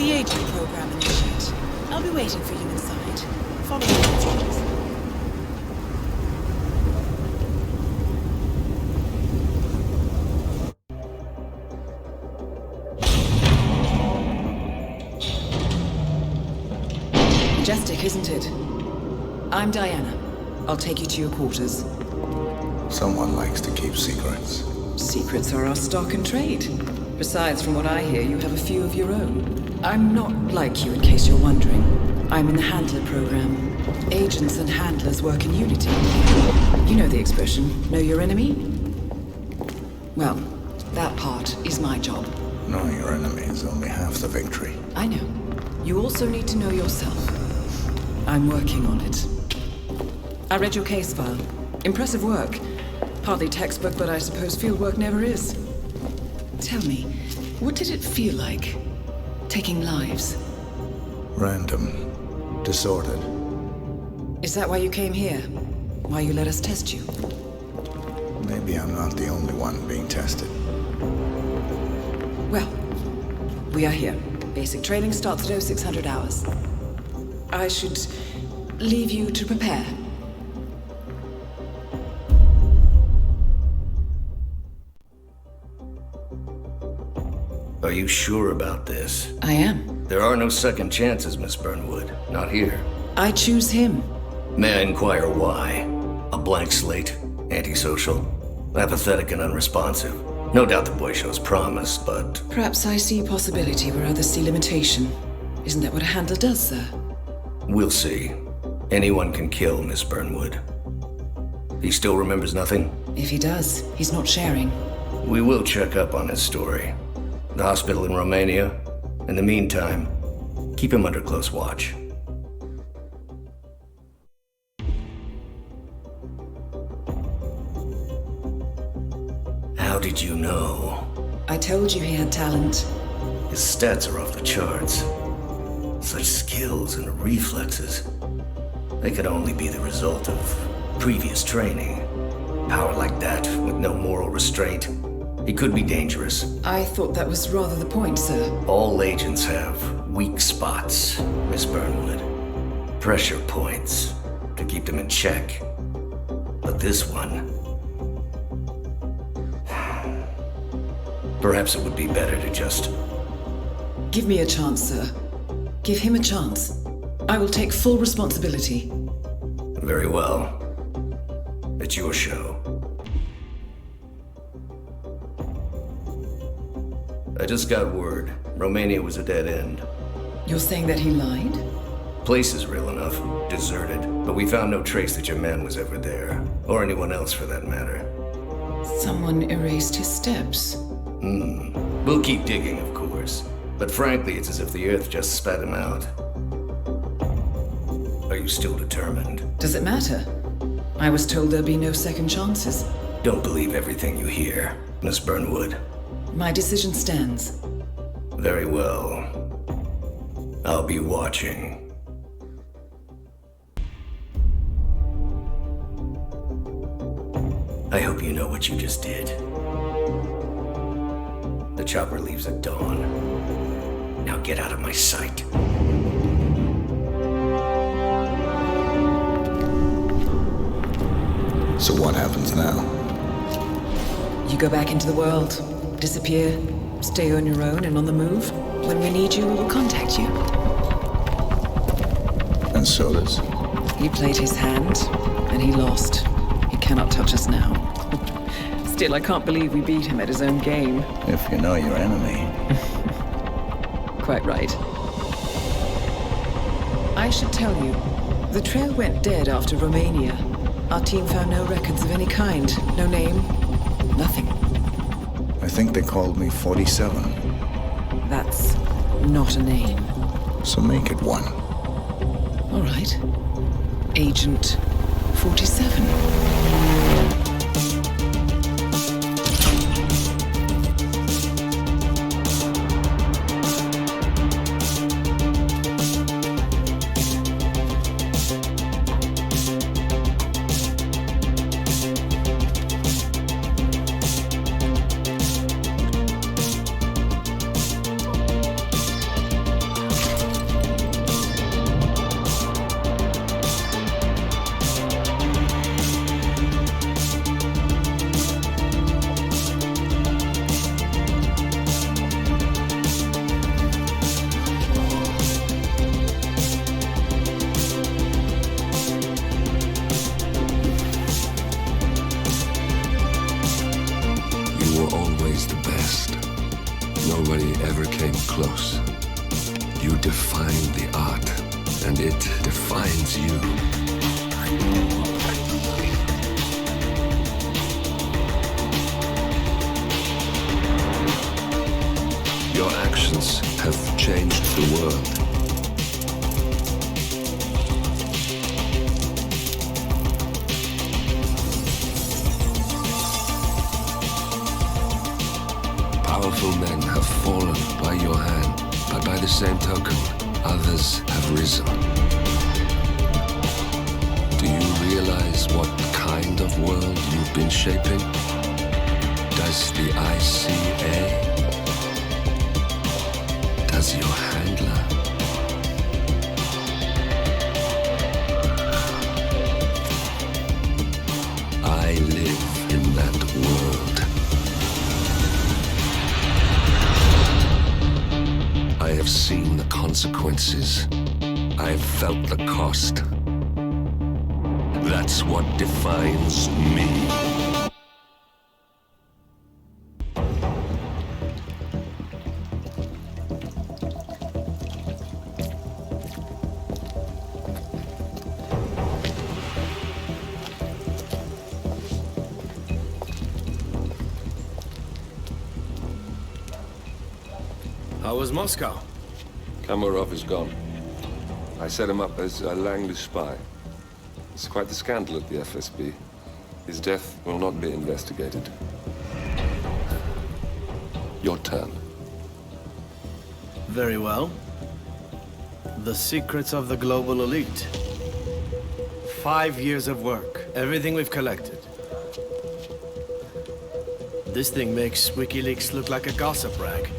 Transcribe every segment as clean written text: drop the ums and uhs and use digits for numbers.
The agent program initiate. I'll be waiting for you inside. Follow the instructions. Majestic, isn't it? I'm Diana. I'll take you to your quarters. Someone likes to keep secrets. Secrets are our stock and trade. Besides, from what I hear, you have a few of your own. I'm not like you, in case you're wondering. I'm in the Handler program. Agents and handlers work in unity. You know the expression, know your enemy? Well, that part is my job. Knowing your enemy is only half the victory. I know. You also need to know yourself. I'm working on it. I read your case file. Impressive work. Partly textbook, but I suppose fieldwork never is. Tell me, what did it feel like, taking lives? Random. Disordered. Is that why you came here? Why you let us test you? Maybe I'm not the only one being tested. Well, we are here. Basic training starts at 0600 hours. I should leave you to prepare. Are you sure about this? I am. There are no second chances, Miss Burnwood. Not here. I choose him. May I inquire why? A blank slate? Antisocial? Apathetic and unresponsive? No doubt the boy shows promise, but... Perhaps I see possibility where others see limitation. Isn't that what a handler does, sir? We'll see. Anyone can kill Miss Burnwood. He still remembers nothing? If he does, he's not sharing. We will check up on his story. The hospital in Romania. In the meantime, keep him under close watch. How did you know? I told you he had talent. His stats are off the charts. Such skills and reflexes. They could only be the result of previous training. Power like that, with no moral restraint. He could be dangerous. I thought that was rather the point, sir. All agents have weak spots, Miss Burnwood. Pressure points to keep them in check. But this one... Perhaps it would be better to just... Give me a chance, sir. Give him a chance. I will take full responsibility. Very well. It's your show. I just got word. Romania was a dead end. You're saying that he lied? Place is real enough. Deserted. But we found no trace that your man was ever there. Or anyone else for that matter. Someone erased his steps. We'll keep digging, of course. But frankly, it's as if the Earth just spat him out. Are you still determined? Does it matter? I was told there'll be no second chances. Don't believe everything you hear, Miss Burnwood. My decision stands. Very well. I'll be watching. I hope you know what you just did. The chopper leaves at dawn. Now get out of my sight. So what happens now? You go back into the world, disappear, stay on your own and on the move. When we need you, we will contact you. And so does... He played his hand, and he lost. He cannot touch us now. Still, I can't believe we beat him at his own game. If you know your enemy. Quite right. I should tell you, the trail went dead after Romania. Our team found no records of any kind. No name, nothing. I think they called me 47. That's not a name. So make it one. All right. Agent 47. were always the best. Nobody ever came close. You define the art, and it defines you. Your actions have changed the world. Powerful men have fallen by your hand, but by the same token, others have risen. Do you realize what kind of world you've been shaping? Does the ICA? Does your handler? I live in that world. I have seen the consequences. I have felt the cost. That's what defines me. How was Moscow? Kamarov is gone. I set him up as a Langley spy. It's quite the scandal at the FSB. His death will not be investigated. Your turn. Very well. The secrets of the global elite. 5 years of work. Everything we've collected. This thing makes WikiLeaks look like a gossip rag.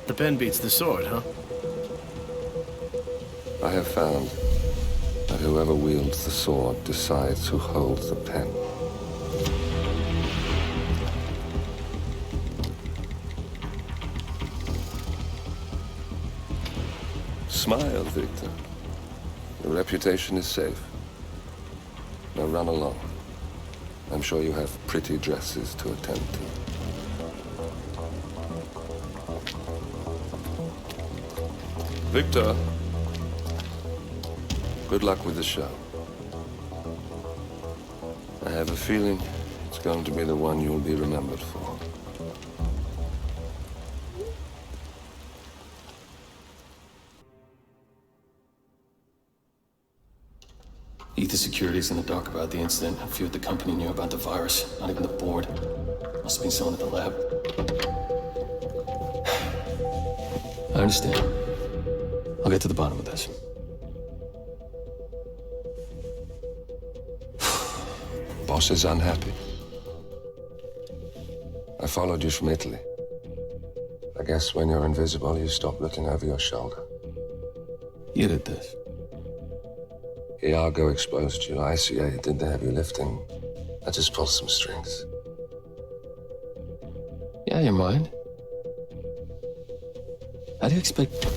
The pen beats the sword, huh? I have found that whoever wields the sword decides who holds the pen. Smile, Victor. Your reputation is safe. Now run along. I'm sure you have pretty dresses to attend to. Victor, good luck with the show. I have a feeling it's going to be the one you'll be remembered for. Ether Security's in the dark about the incident. A few at the company knew about the virus. Not even the board. Must have been someone at the lab. I understand. I'll get to the bottom of this. Boss is unhappy. I followed you from Italy. I guess when you're invisible, you stop looking over your shoulder. You did this. Iago exposed you. ICA did the heavy lifting. I just pulled some strings. Yeah, you mind? How do you expect...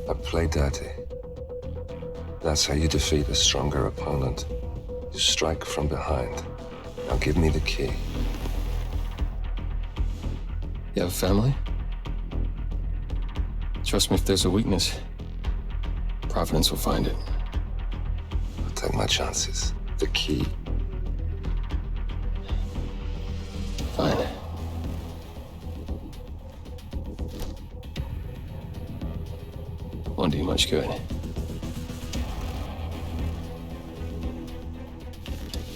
I play dirty. That's how you defeat a stronger opponent. You strike from behind. Now give me the key. You have a family? Trust me, if there's a weakness, Providence will find it. I'll take my chances. The key. Fine. Won't do you much good.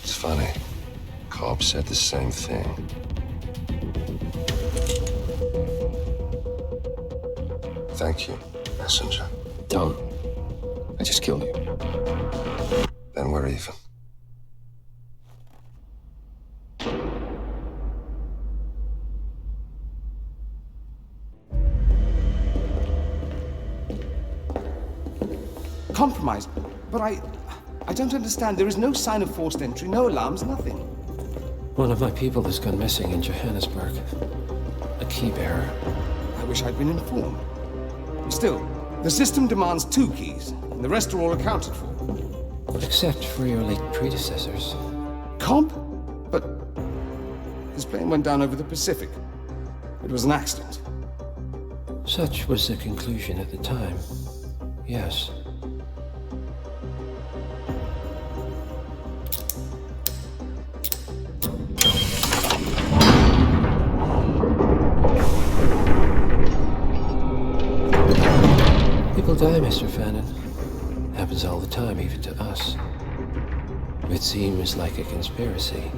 It's funny. Cobb said the same thing. Thank you, messenger. Don't. I just killed you. Then we're even. Compromised, but I don't understand. There is no sign of forced entry, no alarms, nothing. One of my people has gone missing in Johannesburg. A key bearer. I wish I'd been informed. Still, the system demands 2 keys, and the rest are all accounted for. Except for your late predecessors. Comp? But His plane went down over the Pacific. It was an accident. Such was the conclusion at the time. Yes. People die, Mr. Fannin. Happens all the time, even to us. It seems like a conspiracy.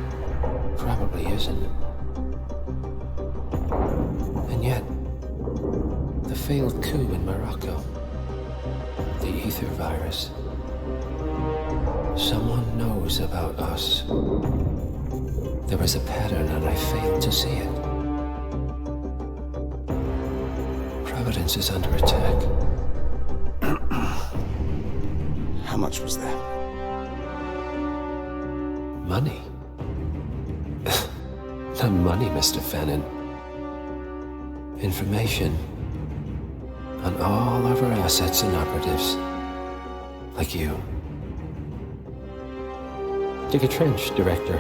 Probably isn't. And yet, the failed coup in Morocco, the ether virus. Someone knows about us. There was a pattern and I failed to see it. Providence is under attack. How much was there? Money? Not money, Mr. Fannin. Information on all of our assets and operatives. Like you. Dig a trench, Director.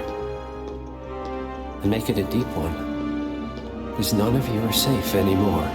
And make it a deep one. Because none of you are safe anymore.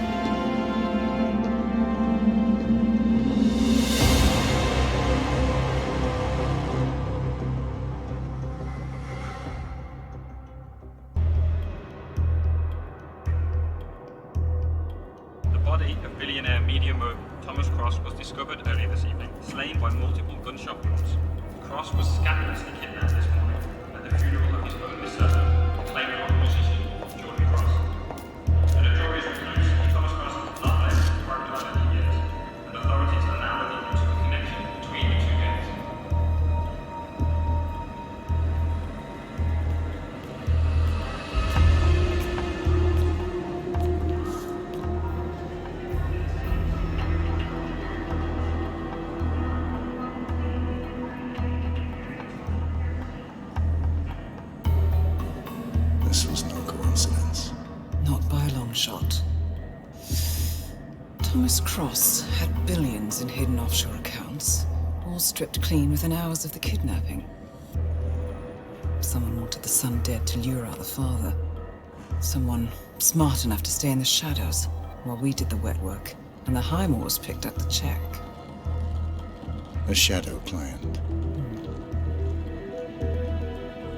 This was no coincidence. Not by a long shot. Thomas Cross had billions in hidden offshore accounts, all stripped clean within hours of the kidnapping. Someone wanted the son dead to lure out the father. Someone smart enough to stay in the shadows while we did the wet work, and the Highmores picked up the check. A shadow client.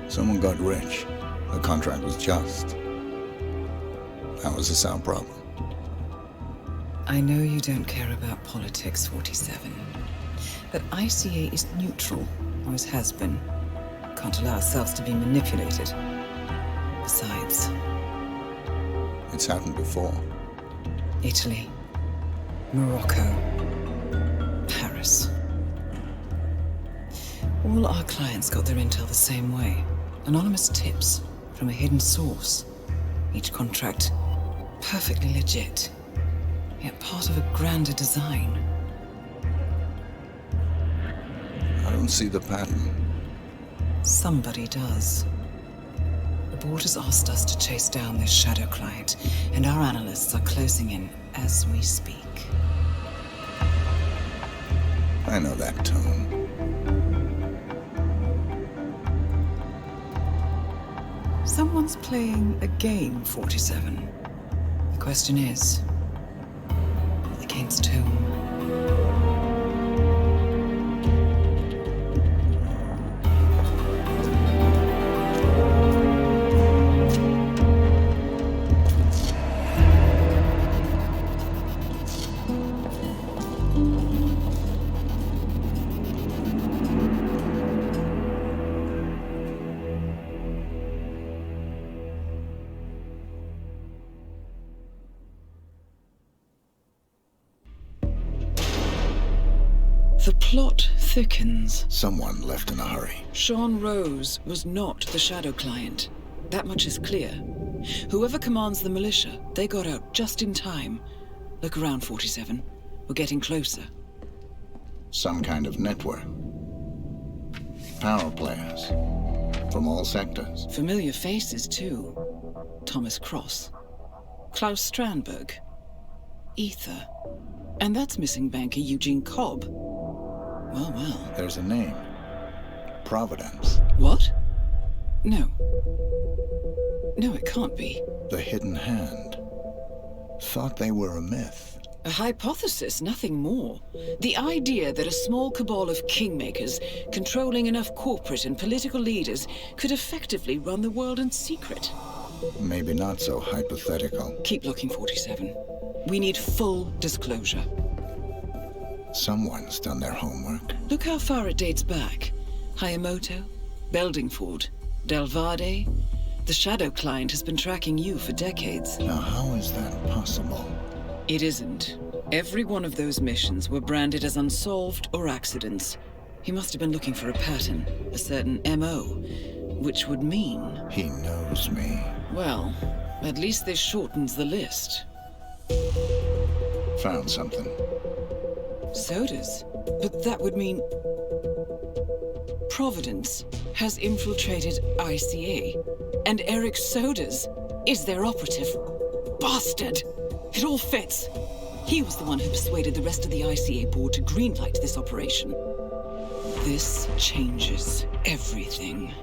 Someone got rich. The contract was just. That was a sound problem. I know you don't care about politics, 47. But ICA is neutral, always has been. Can't allow ourselves to be manipulated. Besides... It's happened before. Italy. Morocco. Paris. All our clients got their intel the same way. Anonymous tips from a hidden source. Each contract perfectly legit, yet part of a grander design. I don't see the pattern. Somebody does. The board has asked us to chase down this shadow client, and our analysts are closing in as we speak. I know that tone. Someone's playing a game, 47. The question is, against whom? The plot thickens. Someone left in a hurry. Sean Rose was not the shadow client. That much is clear. Whoever commands the militia, they got out just in time. Look around, 47. We're getting closer. Some kind of network. Power players. From all sectors. Familiar faces, too. Thomas Cross. Klaus Strandberg. Ether. And that's missing banker Eugene Cobb. Well, well. There's a name. Providence. What? No. No, it can't be. The hidden hand. Thought they were a myth. A hypothesis, nothing more. The idea that a small cabal of kingmakers, controlling enough corporate and political leaders, could effectively run the world in secret. Maybe not so hypothetical. Keep looking, 47. We need full disclosure. Someone's done their homework. Look how far it dates back. Hayamoto, Beldingford, Delvade. The Shadow Client has been tracking you for decades. Now, how is that possible? It isn't. Every one of those missions were branded as unsolved or accidents. He must have been looking for a pattern, a certain MO, which would mean... He knows me. Well, at least this shortens the list. Found something. Sodas? But that would mean... Providence has infiltrated ICA, and Eric Sodas is their operative. Bastard! It all fits. He was the one who persuaded the rest of the ICA board to greenlight this operation. This changes everything.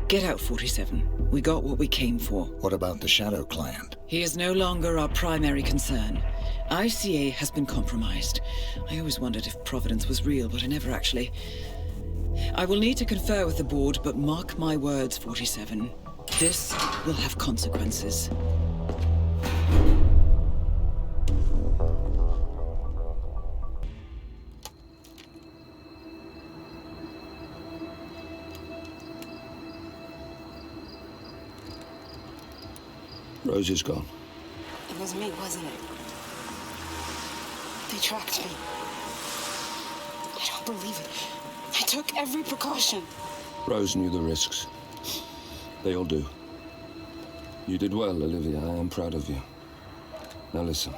Get out, 47. We got what we came for. What about the Shadow Client? He is no longer our primary concern. ICA has been compromised. I always wondered if Providence was real, but I never actually... I will need to confer with the board, but mark my words, 47. This will have consequences. Rose is gone. It was me, wasn't it? They tracked me. I don't believe it. I took every precaution. Rose knew the risks. They all do. You did well, Olivia. I am proud of you. Now listen.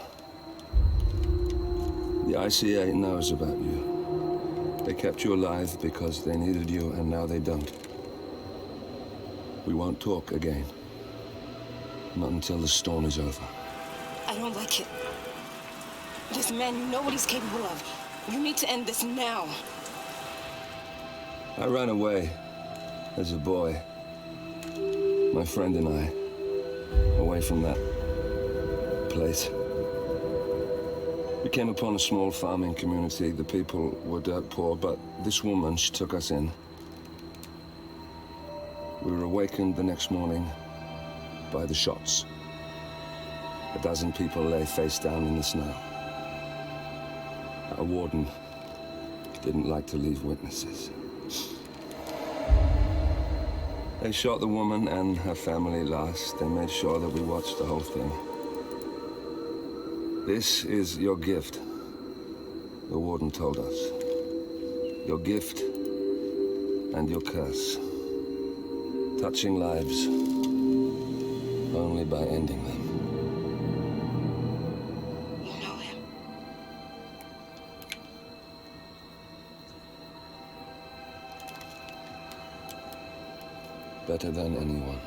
The ICA knows about you. They kept you alive because they needed you, and now they don't. We won't talk again. Not until the storm is over. I don't like it. This man, you know what he's capable of. You need to end this now. I ran away as a boy. My friend and I. Away from that place. We came upon a small farming community. The people were dirt poor, but this woman, she took us in. We were awakened the next morning by the shots. A dozen people lay face down in the snow. Our warden didn't like to leave witnesses. They shot the woman and her family last. They made sure that we watched the whole thing. This is your gift, the warden told us. Your gift and your curse. Touching lives only by ending them. You know him. Better than anyone.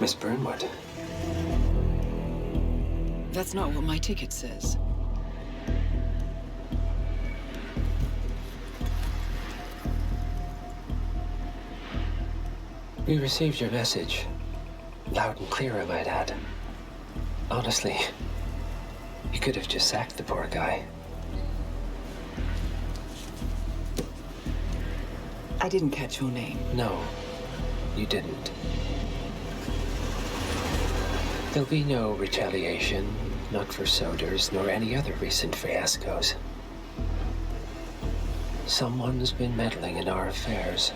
Miss Burnwood. That's not what my ticket says. We received your message. Loud and clear, I might add. Honestly, you could have just sacked the poor guy. I didn't catch your name. No, you didn't. There'll be no retaliation, not for Soders, nor any other recent fiascos. Someone's been meddling in our affairs,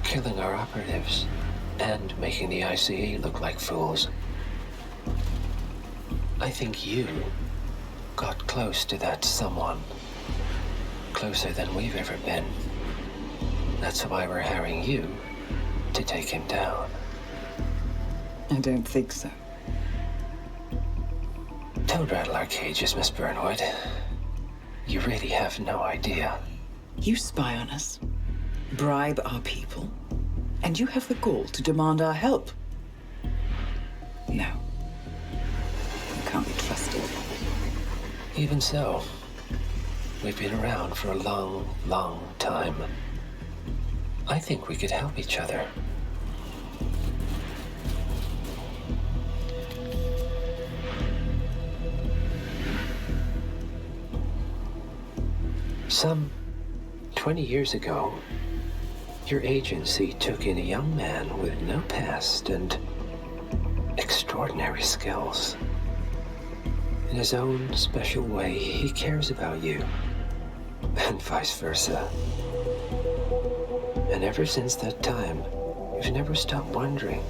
killing our operatives, and making the ICA look like fools. I think you got close to that someone. Closer than we've ever been. That's why we're hiring you to take him down. I don't think so. Don't rattle our cages, Miss Burnwood. You really have no idea. You spy on us, bribe our people, and you have the gall to demand our help. No. You can't be trusted. Even so, we've been around for a long, long time. I think we could help each other. Some 20 years ago, your agency took in a young man with no past and extraordinary skills. In his own special way, he cares about you, and vice versa. And ever since that time, you've never stopped wondering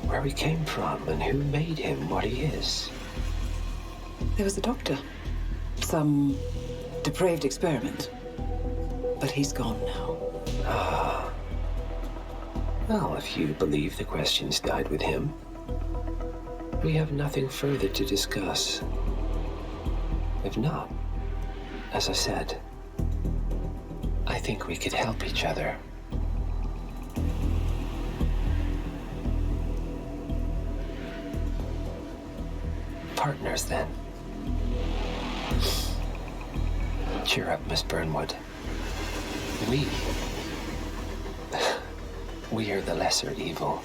where he came from and who made him what he is. There was a doctor. Some depraved experiment. But he's gone now. Ah. Well, if you believe the questions died with him, we have nothing further to discuss. If not, as I said, I think we could help each other. Partners, then. Cheer up, Miss Burnwood. We are the lesser evil.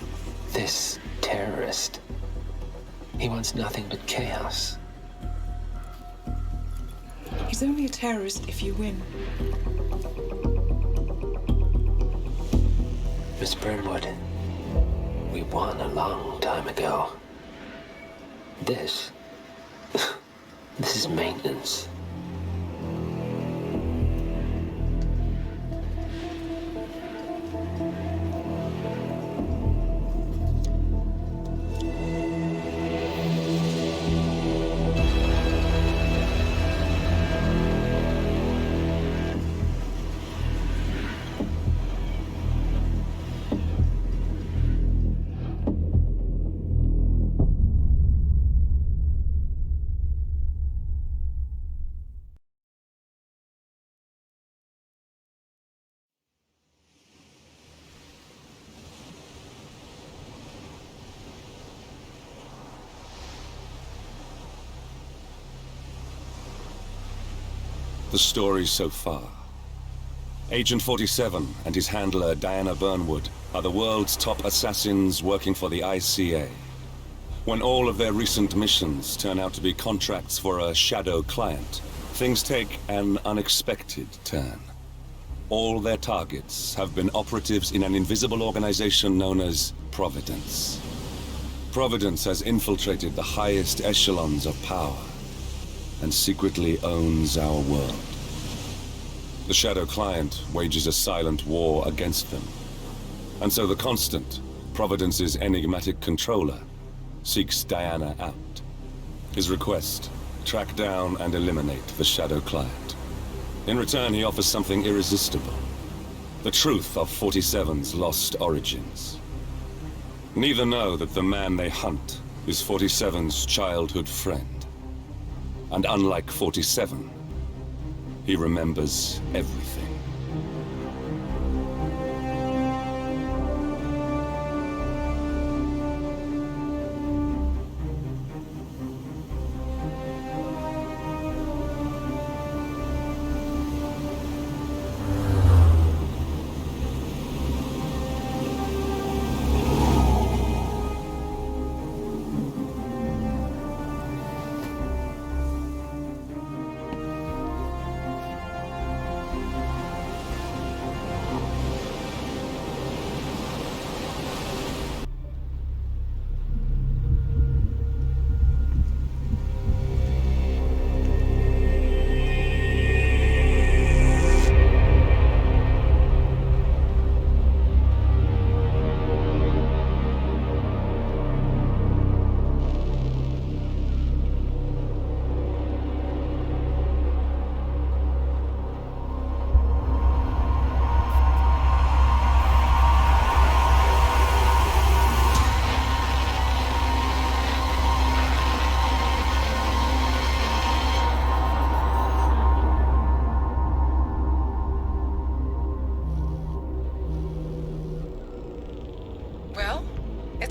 This terrorist, he wants nothing but chaos. He's only a terrorist if you win. Miss Burnwood, we won a long time ago. This is maintenance. The story so far. Agent 47 and his handler Diana Burnwood are the world's top assassins working for the ICA. When all of their recent missions turn out to be contracts for a shadow client, things take an unexpected turn. All their targets have been operatives in an invisible organization known as Providence. Providence has infiltrated the highest echelons of power and secretly owns our world. The Shadow Client wages a silent war against them. And so the Constant, Providence's enigmatic controller, seeks Diana out. His request, track down and eliminate the Shadow Client. In return, he offers something irresistible. The truth of 47's lost origins. Neither know that the man they hunt is 47's childhood friend. And unlike 47, he remembers everything.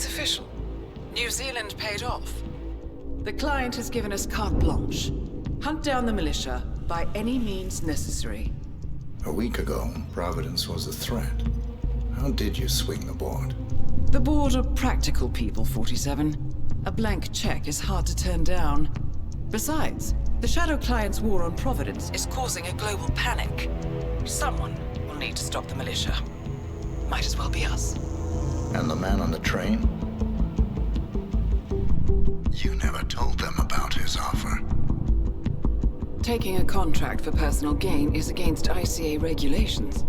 It's official. New Zealand paid off. The client has given us carte blanche. Hunt down the militia by any means necessary. A week ago, Providence was a threat. How did you swing the board? The board are practical people, 47. A blank check is hard to turn down. Besides, the Shadow Client's war on Providence is causing a global panic. Someone will need to stop the militia. Might as well be us. And the man on the train? You never told them about his offer. Taking a contract for personal gain is against ICA regulations.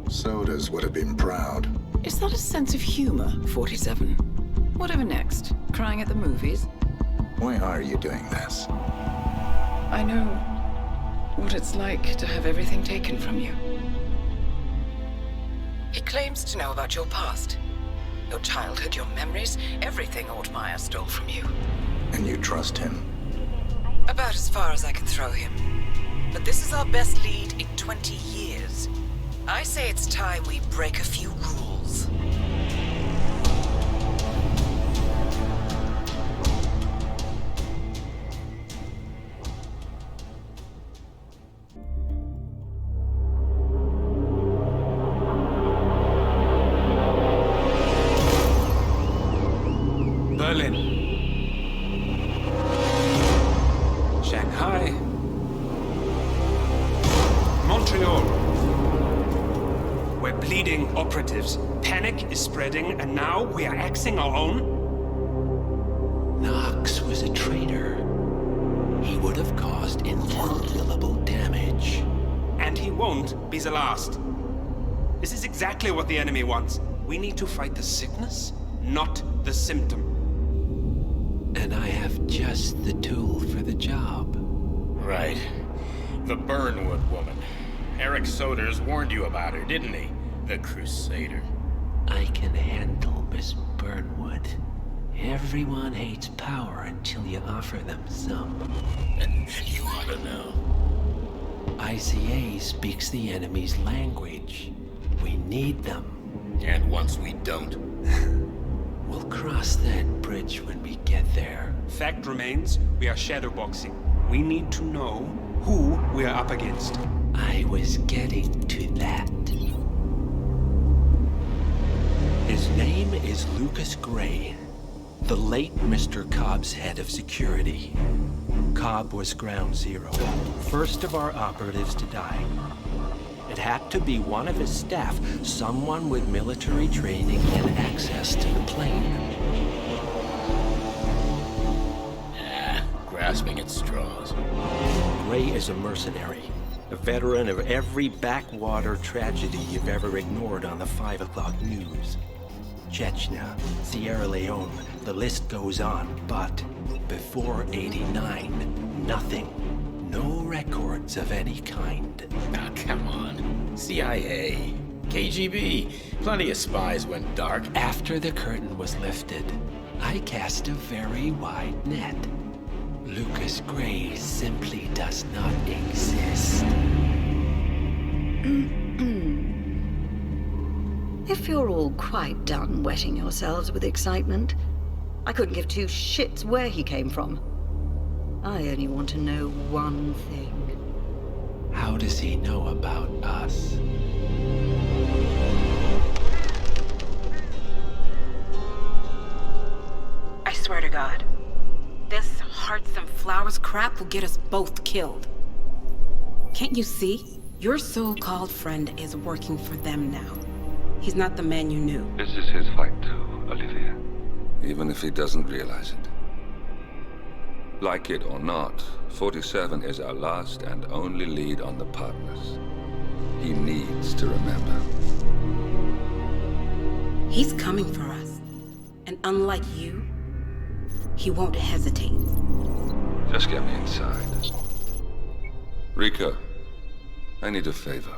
Sodas would have been proud. Is that a sense of humor, 47? Whatever next? Crying at the movies? Why are you doing this? I know what it's like to have everything taken from you. He claims to know about your past. Your childhood, your memories, everything Ortmeyer stole from you. And you trust him? About as far as I can throw him. But this is our best lead in 20 years. I say it's time we break a few rules. Berlin. Shanghai. Montreal. We're bleeding operatives. Panic is spreading, and now we are axing our own? Knox was a traitor. He would have caused incalculable damage. And he won't be the last. This is exactly what the enemy wants. We need to fight the sickness, not the symptom. And I have just the tool for the job. Right. The Burnwood woman. Eric Soders warned you about her, didn't he? The Crusader. I can handle Miss Burnwood. Everyone hates power until you offer them some. And you ought to know. ICA speaks the enemy's language. We need them. And once we don't? We'll cross that bridge when we get there. Fact remains, we are shadowboxing. We need to know who we are up against. I was getting to that. His name is Lucas Gray, the late Mr. Cobb's head of security. Cobb was ground zero, first of our operatives to die. It had to be one of his staff, someone with military training and access to the plane. Grasping at straws. Gray is a mercenary, a veteran of every backwater tragedy you've ever ignored on the 5 o'clock news. Chechnya, Sierra Leone, the list goes on, but before '89, nothing. No records of any kind. Ah, come on. CIA, KGB, plenty of spies went dark. After the curtain was lifted, I cast a very wide net. Lucas Gray simply does not exist. If you're all quite done wetting yourselves with excitement, I couldn't give two shits where he came from. I only want to know one thing. How does he know about us? I swear to God, this hearts and flowers crap will get us both killed. Can't you see? Your so-called friend is working for them now. He's not the man you knew. This is his fight too, Olivia. Even if he doesn't realize it. Like it or not, 47 is our last and only lead on the partners. He needs to remember. He's coming for us. And unlike you, he won't hesitate. Just get me inside. Rika, I need a favor.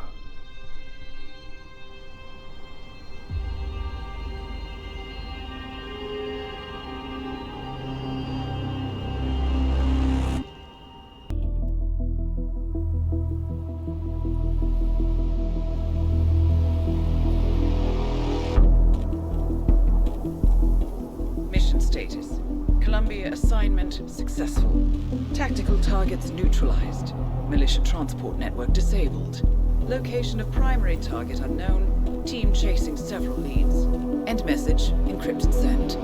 Assignment successful. Tactical targets neutralized. Militia transport network disabled. Location of primary target unknown. Team chasing several leads. End message. Encrypt and send.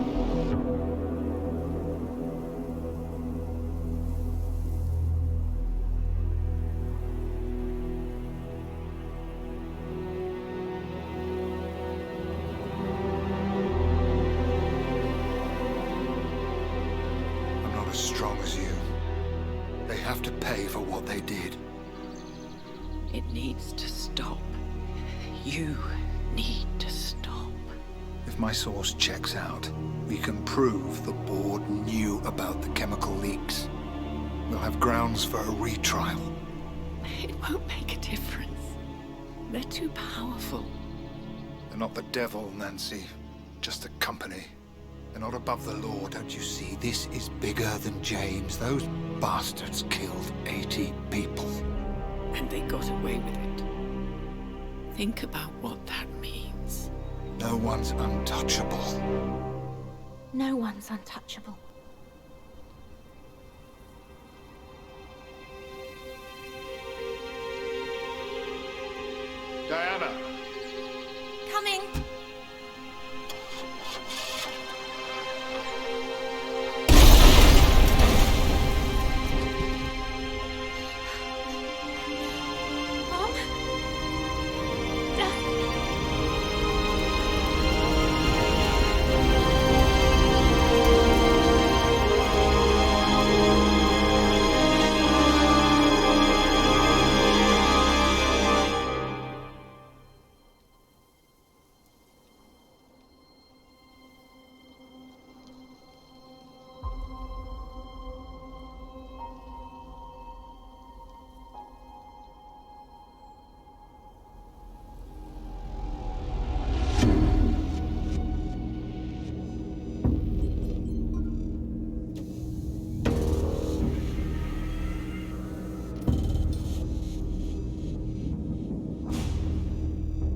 As strong as you. They have to pay for what they did. It needs to stop. You need to stop. If my source checks out, we can prove the board knew about the chemical leaks. We'll have grounds for a retrial. It won't make a difference. They're too powerful. They're not the devil, Nancy. Just a company. They're not above the law, don't you see? This is bigger than James. Those bastards killed 80 people. And they got away with it. Think about what that means. No one's untouchable. No one's untouchable. Diana! Coming!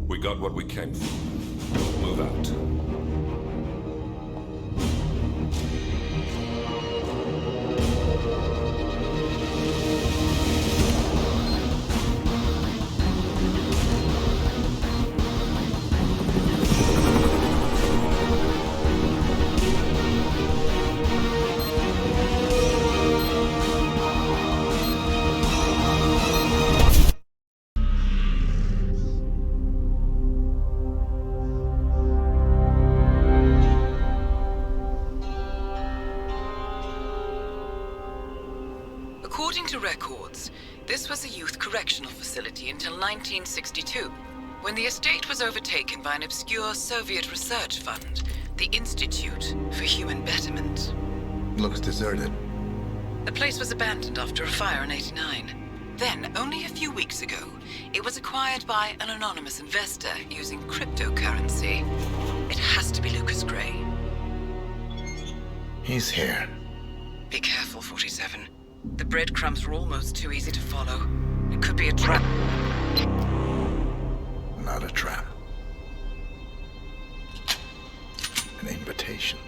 We got what we came for. Move out. According to records, this was a youth correctional facility until 1962, when the estate was overtaken by an obscure Soviet research fund, the Institute for Human Betterment. Looks deserted. The place was abandoned after a fire in '89. Then, only a few weeks ago, it was acquired by an anonymous investor using cryptocurrency. It has to be Lucas Gray. He's here. Be careful, 47. The breadcrumbs were almost too easy to follow. It could be a trap. Not a trap. An invitation.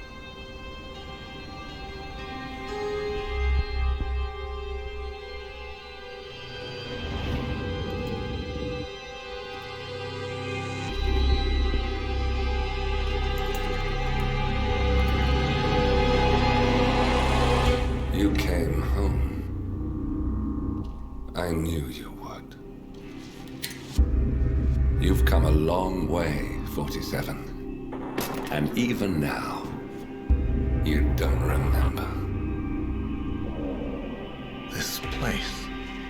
You came home. I knew you would. You've come a long way, 47. And even now, you don't remember. This place.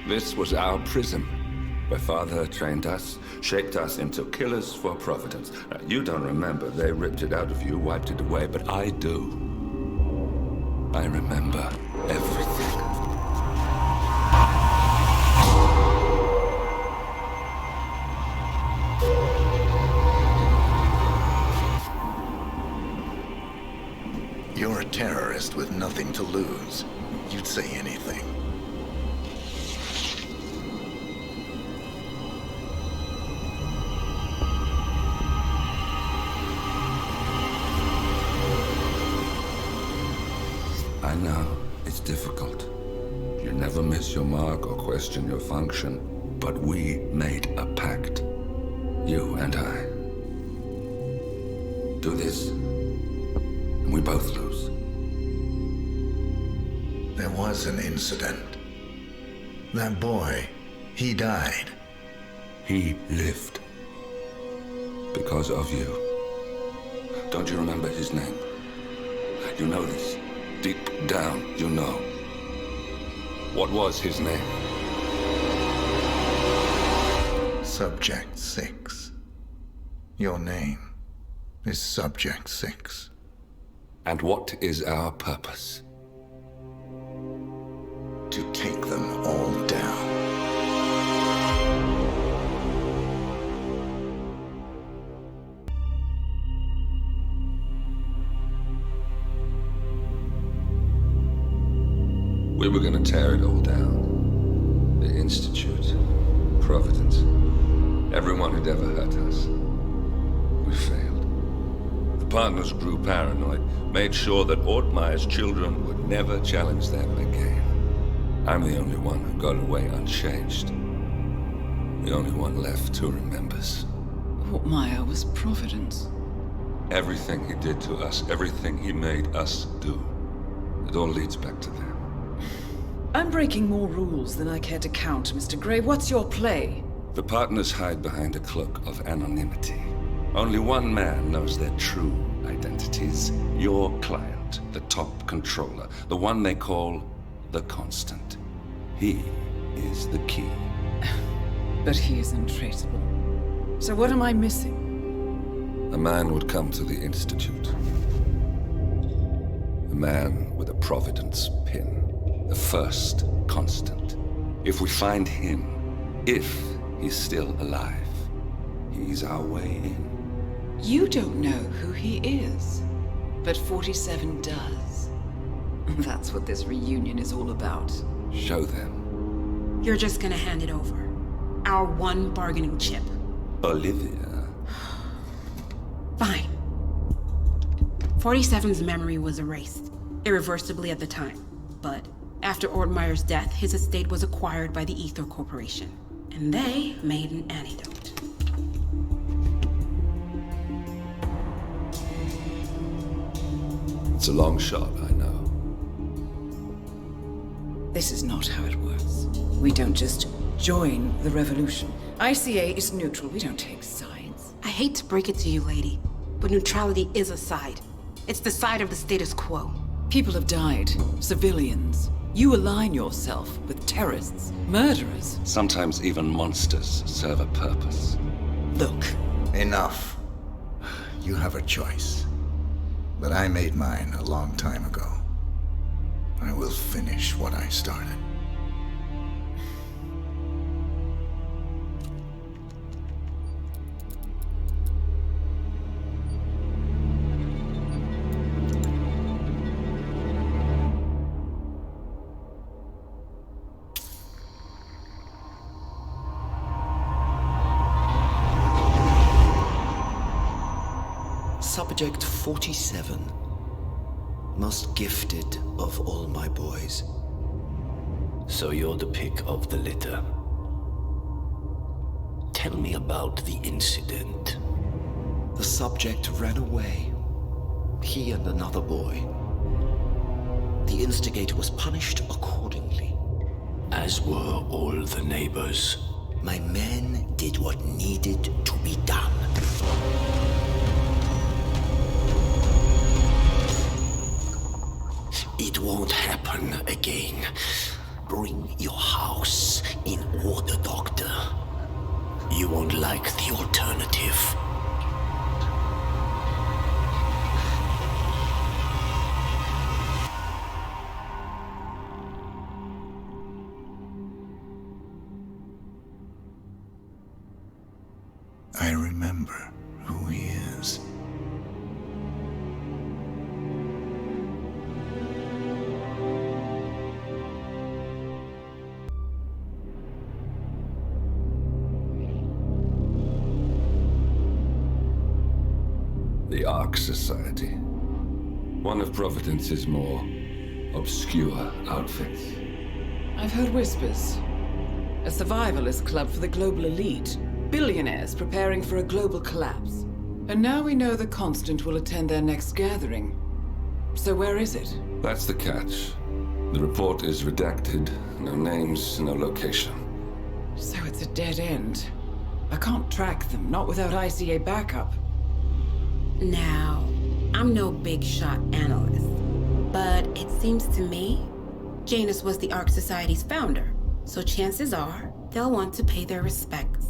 This was our prison, where Father trained us, shaped us into killers for Providence. Now, you don't remember. They ripped it out of you, wiped it away, but I do. I remember everything. You're a terrorist with nothing to lose. You'd say anything. I know. It's difficult. You never miss your mark or question your function. But we made a pact. You and I. Do this, and we both lose. There was an incident. That boy, he died. He lived. Because of you. Don't you remember his name? You know this. Deep down, you know. What was his name? Subject 6. Your name is Subject 6. And what is our purpose? To take them all down. We were gonna tear it all down. The Institute, Providence, everyone who'd ever hurt us. We failed. The partners grew paranoid, made sure that Ortmeyer's children would never challenge them again. I'm the only one who got away unchanged. The only one left who remembers. Ortmeyer was Providence. Everything he did to us, everything he made us do, it all leads back to them. I'm breaking more rules than I care to count, Mr. Grey. What's your play? The partners hide behind a cloak of anonymity. Only one man knows their true identities. Your client, the top controller, the one they call the Constant. He is the key. But he is untraceable. So what am I missing? A man would come to the Institute. A man with a Providence pin. The first Constant. If we find him, if he's still alive, he's our way in. You don't know who he is, but 47 does. That's what this reunion is all about. Show them. You're just gonna hand it over. Our one bargaining chip. Olivia. Fine. 47's memory was erased, irreversibly at the time, but after Ortmeyer's death, his estate was acquired by the Ether Corporation, and they made an antidote. It's a long shot, I know. This is not how it works. We don't just join the revolution. ICA is neutral. We don't take sides. I hate to break it to you, lady, but neutrality is a side. It's the side of the status quo. People have died. Civilians. You align yourself with terrorists, murderers. Sometimes even monsters serve a purpose. Look. Enough. You have a choice. But I made mine a long time ago. I will finish what I started. Subject 47. Most gifted of all my boys. So you're the pick of the litter. Tell me about the incident. The subject ran away. He and another boy. The instigator was punished accordingly. As were all the neighbors. My men did what needed to be done. It won't happen again. Bring your house in order, Doctor. You won't like the alternative. I remember who he is. The Ark Society. One of Providence's more obscure outfits. I've heard whispers. A survivalist club for the global elite. Billionaires preparing for a global collapse. And now we know the Constant will attend their next gathering. So where is it? That's the catch. The report is redacted. No names, no location. So it's a dead end. I can't track them, not without ICA backup. Now, I'm no big shot analyst, but it seems to me Janus was the Ark Society's founder, so chances are they'll want to pay their respects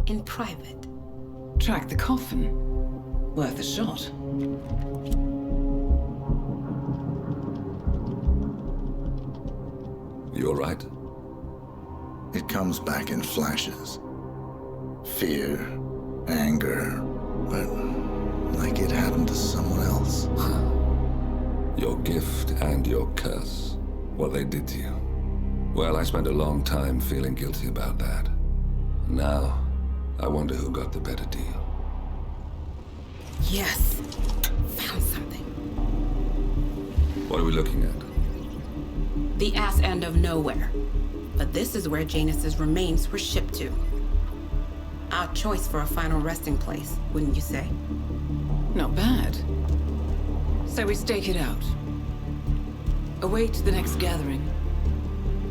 in private. Track the coffin. Worth a shot. You all right? It comes back in flashes. Fear, anger, but like it happened to someone else. Your gift and your curse. What they did to you. Well, I spent a long time feeling guilty about that. Now, I wonder who got the better deal. Yes, found something. What are we looking at? The ass end of nowhere. But this is where Janus's remains were shipped to. Our choice for a final resting place, wouldn't you say? Not bad. So we stake it out. Await the next gathering.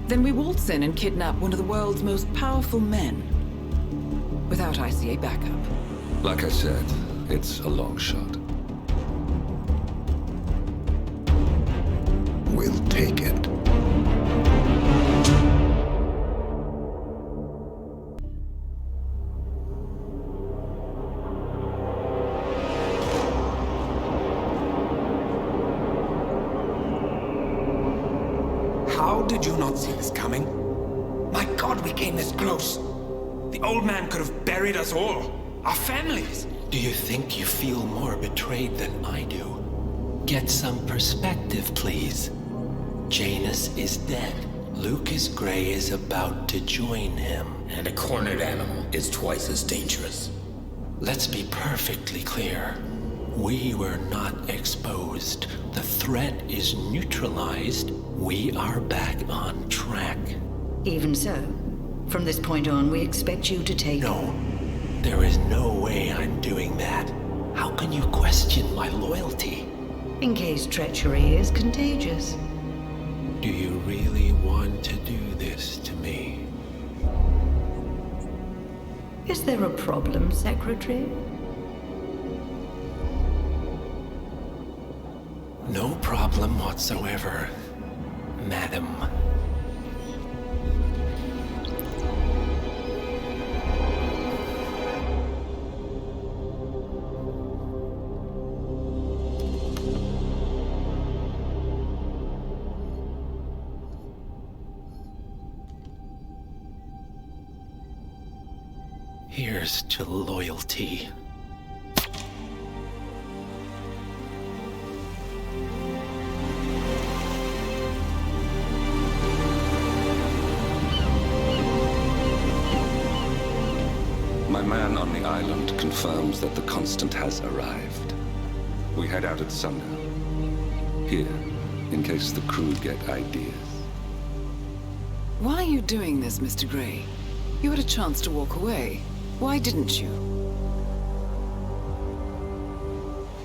Then we waltz in and kidnap one of the world's most powerful men. Without ICA backup. Like I said, it's a long shot. We'll take it. How did you not see this coming? My God, we came this close. The old man could have buried us all. Our families. Do you think you feel more betrayed than I do? Get some perspective, please. Janus is dead. Lucas Gray is about to join him. And a cornered animal is twice as dangerous. Let's be perfectly clear. We were not exposed. The threat is neutralized. We are back on track. Even so, from this point on, we expect you to take... No. There is no way I'm doing that. How can you question my loyalty? In case treachery is contagious. Do you really want to do this to me? Is there a problem, Secretary? No problem whatsoever, Madam. Here's to loyalty. My man on the island confirms that the Constant has arrived. We head out at sundown. Here, in case the crew get ideas. Why are you doing this, Mr. Gray? You had a chance to walk away. Why didn't you?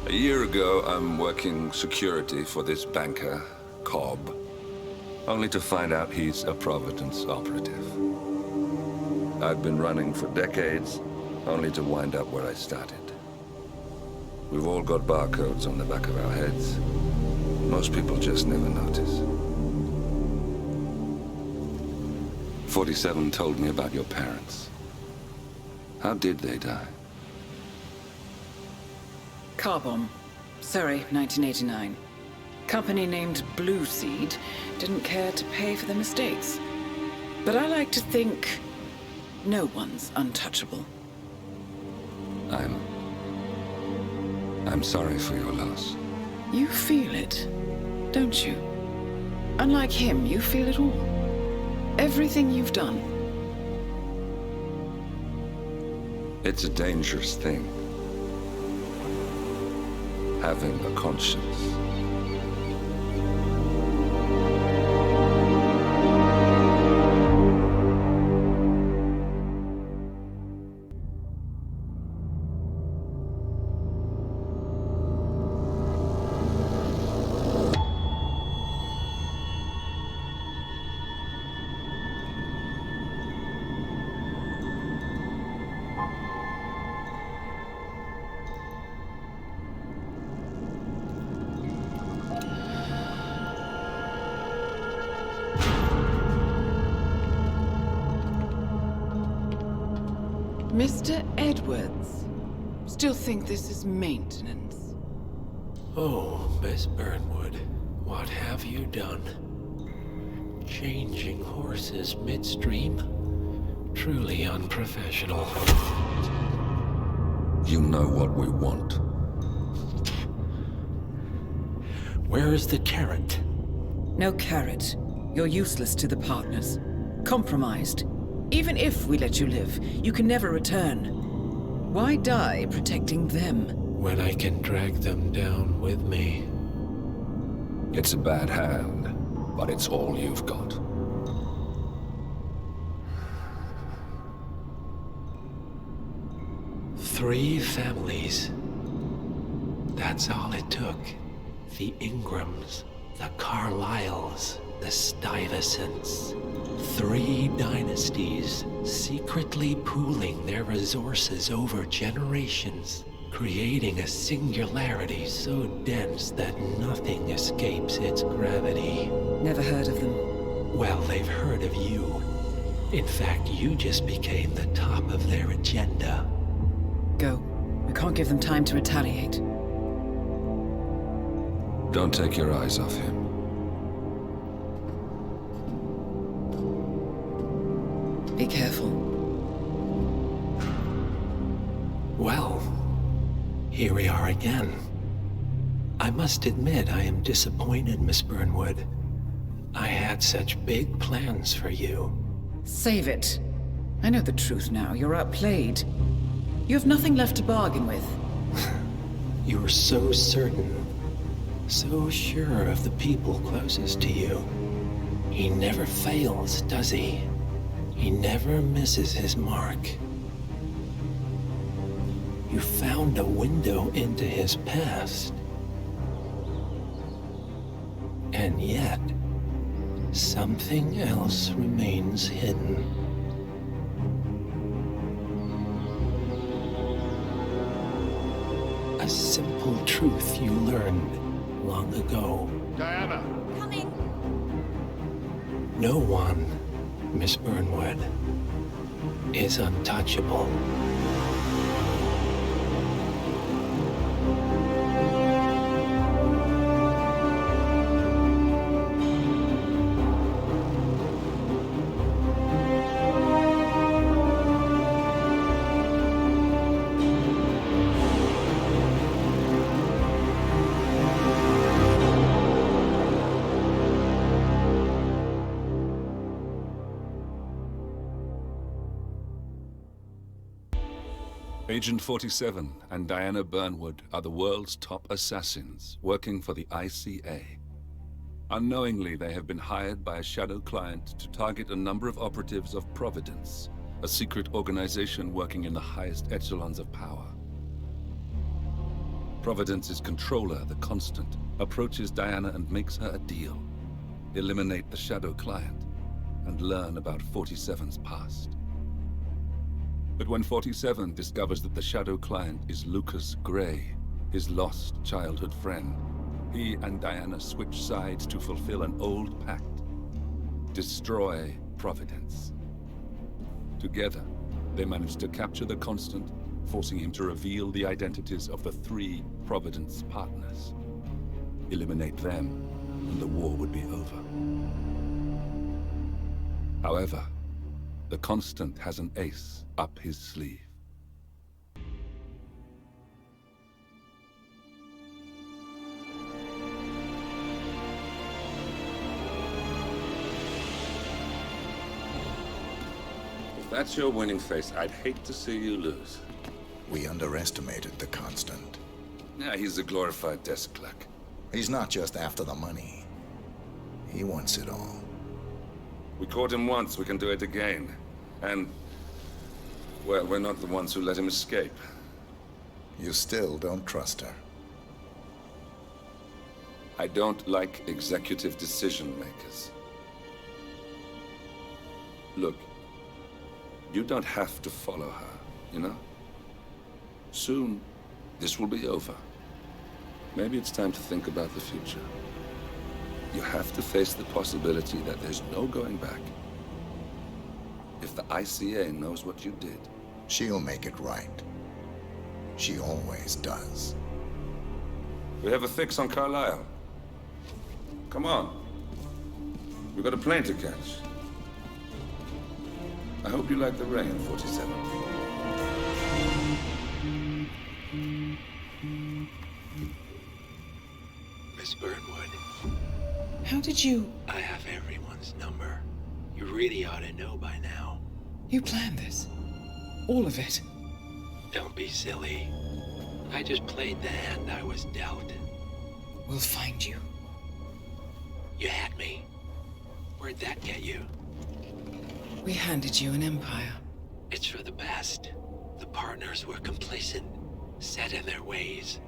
A year ago, I'm working security for this banker, Cobb. Only to find out he's a Providence operative. I've been running for decades, only to wind up where I started. We've all got barcodes on the back of our heads. Most people just never notice. 47 told me about your parents. How did they die? Car bomb. Surrey, 1989. Company named Blue Seed didn't care to pay for their mistakes. But I like to think no one's untouchable. I'm sorry for your loss. You feel it, don't you? Unlike him, you feel it all. Everything you've done. It's a dangerous thing. Having a conscience. Mr. Edwards, still think this is maintenance? Oh, Miss Burnwood, what have you done? Changing horses midstream? Truly unprofessional. You know what we want. Where is the carrot? No carrot. You're useless to the partners. Compromised. Even if we let you live, you can never return. Why die protecting them? When I can drag them down with me. It's a bad hand, but it's all you've got. Three families. That's all it took. The Ingrams, the Carlyles, the Stuyvesants. 3 dynasties, secretly pooling their resources over generations, creating a singularity so dense that nothing escapes its gravity. Never heard of them. Well, they've heard of you. In fact, you just became the top of their agenda. Go. We can't give them time to retaliate. Don't take your eyes off him. Be careful. Well, here we are again. I must admit I am disappointed, Miss Burnwood. I had such big plans for you. Save it. I know the truth now. You're outplayed. You have nothing left to bargain with. You were so certain, so sure of the people closest to you. He never fails, does he? He never misses his mark. You found a window into his past. And yet, something else remains hidden. A simple truth you learned long ago. Diana! Coming! No one, Miss Burnwood, is untouchable. Agent 47 and Diana Burnwood are the world's top assassins working for the ICA. Unknowingly, they have been hired by a shadow client to target a number of operatives of Providence, a secret organization working in the highest echelons of power. Providence's controller, the Constant, approaches Diana and makes her a deal. Eliminate the shadow client and learn about 47's past. But when 47 discovers that the shadow client is Lucas Gray, his lost childhood friend, he and Diana switch sides to fulfill an old pact. Destroy Providence. Together, they manage to capture the Constant, forcing him to reveal the identities of the 3 Providence partners. Eliminate them, and the war would be over. However, the Constant has an ace up his sleeve. If that's your winning face, I'd hate to see you lose. We underestimated the Constant. Yeah, he's a glorified desk clerk. He's not just after the money. He wants it all. We caught him once, we can do it again. And, well, we're not the ones who let him escape. You still don't trust her. I don't like executive decision makers. Look, you don't have to follow her, you know? Soon, this will be over. Maybe it's time to think about the future. You have to face the possibility that there's no going back. If the ICA knows what you did, she'll make it right. She always does. We have a fix on Carlisle. Come on. We've got a plane to catch. I hope you like the rain, 47. Miss Burnwood. How did you... I have everyone's number. You really ought to know by now. You planned this? All of it? Don't be silly. I just played the hand I was dealt. We'll find you. You had me. Where'd that get you? We handed you an empire. It's for the best. The partners were complacent, set in their ways.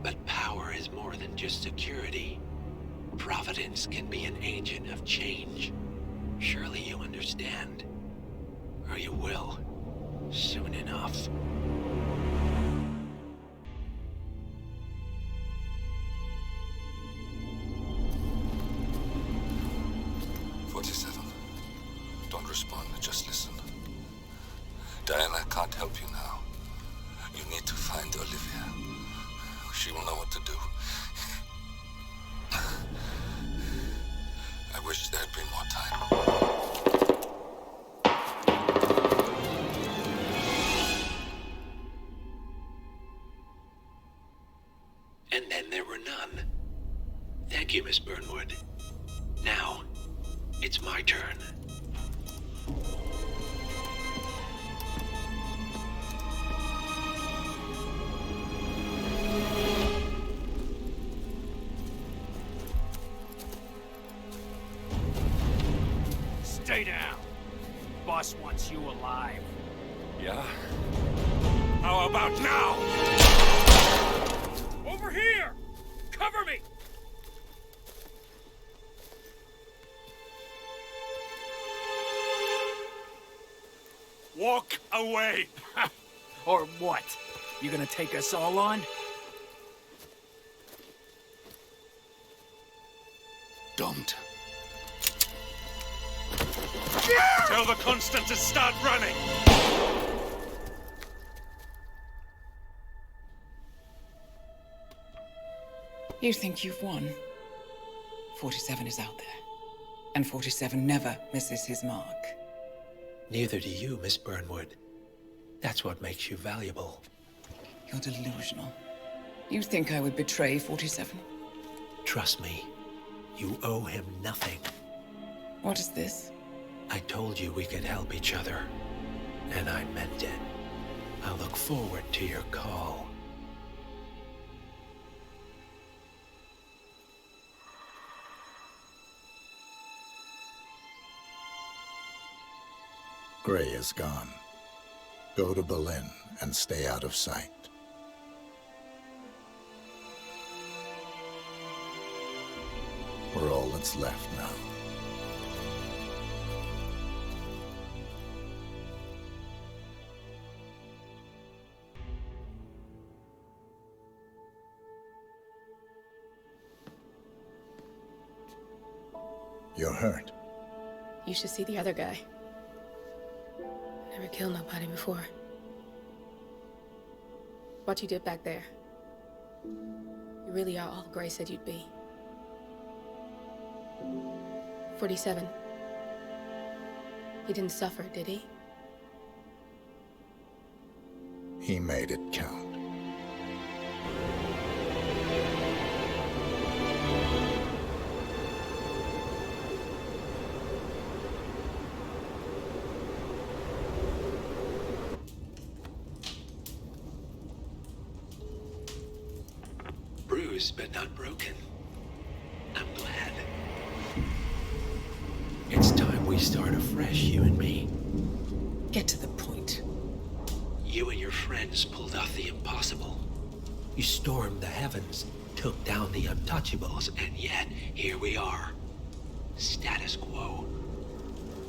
But power is more than just security. Providence can be an agent of change. Surely you understand. Or you will. Soon enough. Don't respond, just listen. Diana can't help you now. You need to find Olivia. She will know what to do. I wish there had been more time. And then there were none. Thank you, Miss Burnwood. Now, it's my turn. Stay down. Boss wants you alive. Yeah? How about now? Over here! Cover me! Walk away! Or what? You gonna take us all on? Don't. Tell the Constant to start running! You think you've won? 47 is out there. And 47 never misses his mark. Neither do you, Miss Burnwood. That's what makes you valuable. You're delusional. You think I would betray 47? Trust me, you owe him nothing. What is this? I told you we could help each other, and I meant it. I look forward to your call. Gray is gone. Go to Berlin and stay out of sight. We're all that's left now. You're hurt. You should see the other guy. Never killed nobody before. What you did back there. You really are all Gray said you'd be. 47. He didn't suffer, did he? He made it count. Bruised but not broken. I'm glad. we start afresh, you and me? Get to the point. You and your friends pulled off the impossible. You stormed the heavens, took down the untouchables, and yet here we are. Status quo.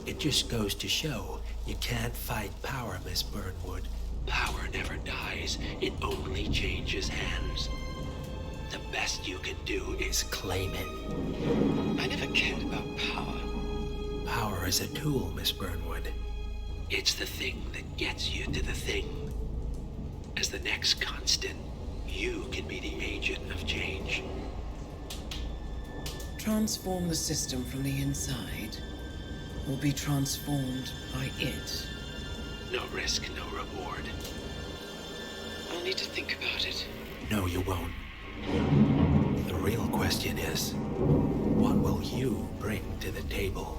It just goes to show you can't fight power, Miss Burnwood. Power never dies, it only changes hands. The best you can do is claim it. I never cared about power. Power is a tool, Miss Burnwood. It's the thing that gets you to the thing. As the next constant, you can be the agent of change. Transform the system from the inside, or be transformed by it. No risk, no reward. I'll need to think about it. No, you won't. The real question is, what will you bring to the table?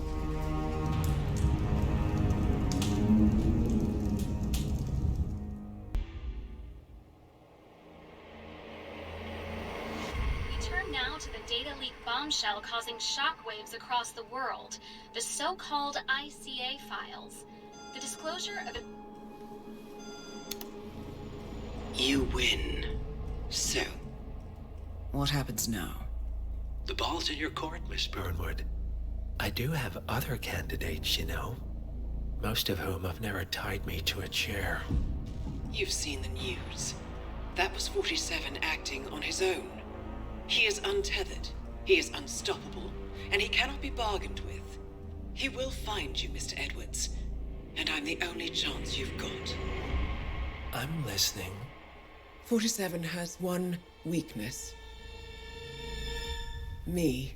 We turn now to the data leak bombshell causing shockwaves across the world, the so-called ICA files. The disclosure of it. You win. So, what happens now? The ball's in your court, Miss Burnwood. I do have other candidates, you know. Most of whom have never tied me to a chair. You've seen the news. That was 47 acting on his own. He is untethered, he is unstoppable, and he cannot be bargained with. He will find you, Mr. Edwards, and I'm the only chance you've got. I'm listening. 47 has one weakness. Me.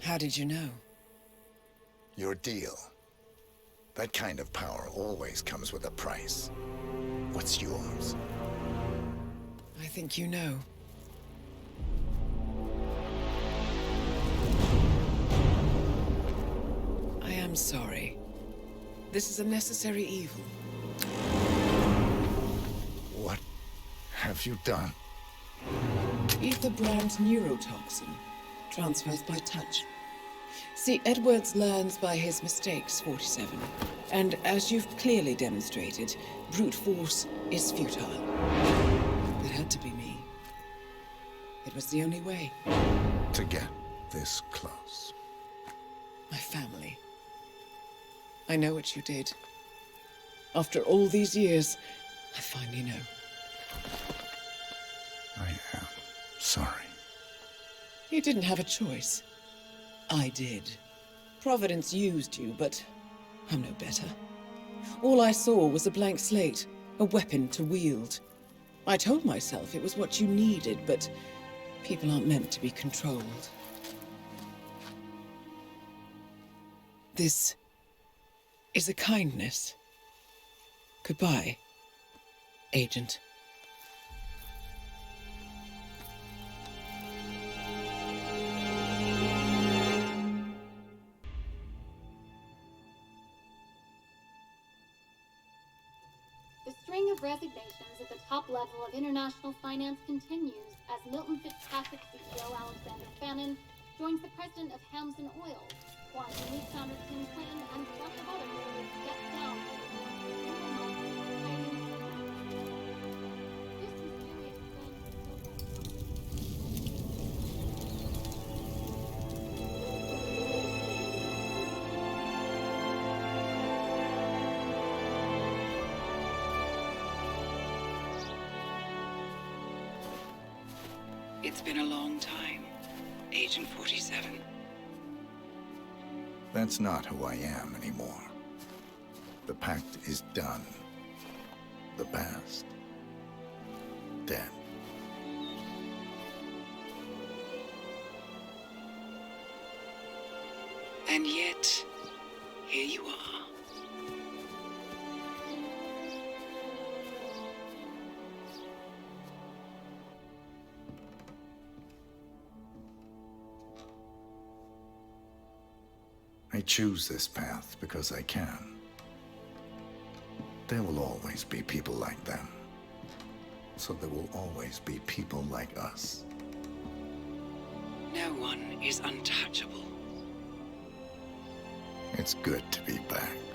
How did you know? Your deal. That kind of power always comes with a price. What's yours? I think you know. I am sorry. This is a necessary evil. What have you done? Ether brand neurotoxin transfers by touch. See, Edwards learns by his mistakes, 47. And as you've clearly demonstrated, brute force is futile. It had to be me. It was the only way. To get this close. My family. I know what you did. After all these years, I finally know. I am sorry. You didn't have a choice. I did. Providence used you, but I'm no better. All I saw was a blank slate, a weapon to wield. I told myself it was what you needed, but people aren't meant to be controlled. This is a kindness. Goodbye, Agent. The string of resignations at the top level of international finance continues as Milton Fitzpatrick CEO Alexander Fannin joins the president of Hamson Oil, Quantum Leap founder Tim Clinton, and a bunch of other leaders step down. It's been a long time, Agent 47. That's not who I am anymore. The pact is done. The past. Dead. And yet, here you are. I choose this path because I can. There will always be people like them. So there will always be people like us. No one is untouchable. It's good to be back.